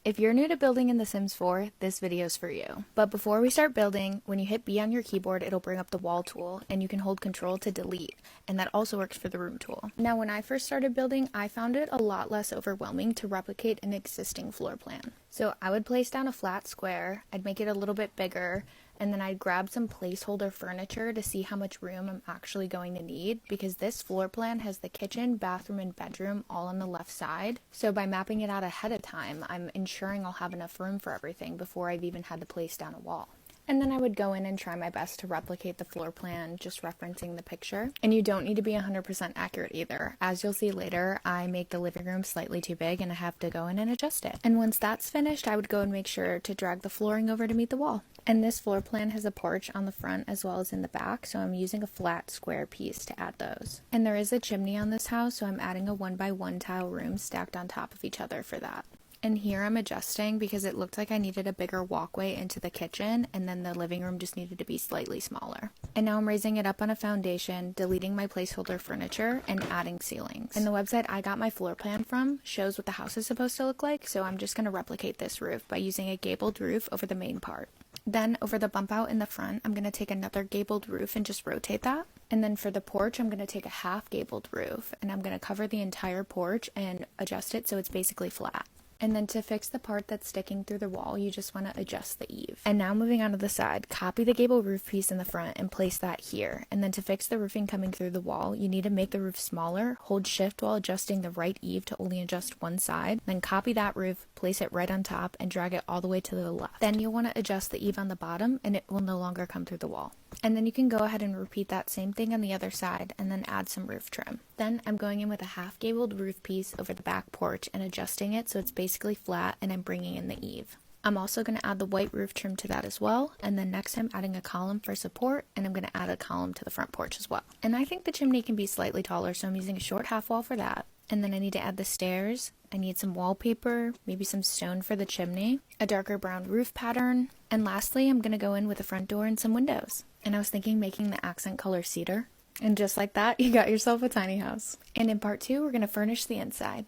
If you're new to building in The Sims 4, this video's for you. But before we start building, when you hit B on your keyboard, it'll bring up the wall tool, and you can hold control to delete, and that also works for the room tool. Now, when I first started building, I found it a lot less overwhelming to replicate an existing floor plan. So I would place down a flat square, I'd make it a little bit bigger, and then I'd grab some placeholder furniture to see how much room I'm actually going to need, because this floor plan has the kitchen, bathroom, and bedroom all on the left side. So by mapping it out ahead of time, I'm ensuring I'll have enough room for everything before I've even had to place down a wall. And then I would go in and try my best to replicate the floor plan, just referencing the picture. And you don't need to be 100% accurate either. As you'll see later, I make the living room slightly too big and I have to go in and adjust it. And once that's finished, I would go and make sure to drag the flooring over to meet the wall. And this floor plan has a porch on the front as well as in the back, so I'm using a flat square piece to add those. And there is a chimney on this house, so I'm adding a 1x1 tile room stacked on top of each other for that. And here I'm adjusting because it looked like I needed a bigger walkway into the kitchen, and then the living room just needed to be slightly smaller. And now I'm raising it up on a foundation, deleting my placeholder furniture, and adding ceilings. And the website I got my floor plan from shows what the house is supposed to look like, so I'm just going to replicate this roof by using a gabled roof over the main part. Then over the bump out in the front, I'm going to take another gabled roof and just rotate that. And then for the porch, I'm going to take a half gabled roof, and I'm going to cover the entire porch and adjust it so it's basically flat. And then to fix the part that's sticking through the wall, you just want to adjust the eave. And now moving on to the side, copy the gable roof piece in the front and place that here. And then to fix the roofing coming through the wall, you need to make the roof smaller, hold shift while adjusting the right eave to only adjust one side, then copy that roof, place it right on top, and drag it all the way to the left. Then you'll want to adjust the eave on the bottom, and it will no longer come through the wall. And then you can go ahead and repeat that same thing on the other side, and then add some roof trim. Then I'm going in with a half gabled roof piece over the back porch and adjusting it so it's basically flat, and I'm bringing in the eave. I'm also going to add the white roof trim to that as well, and then next I'm adding a column for support, and I'm going to add a column to the front porch as well. And I think the chimney can be slightly taller, so I'm using a short half wall for that. And then I need to add the stairs. I need some wallpaper, maybe some stone for the chimney, a darker brown roof pattern, and lastly I'm going to go in with a front door and some windows. And I was thinking making the accent color cedar. And just like that, you got yourself a tiny house. And in part 2, we're going to furnish the inside.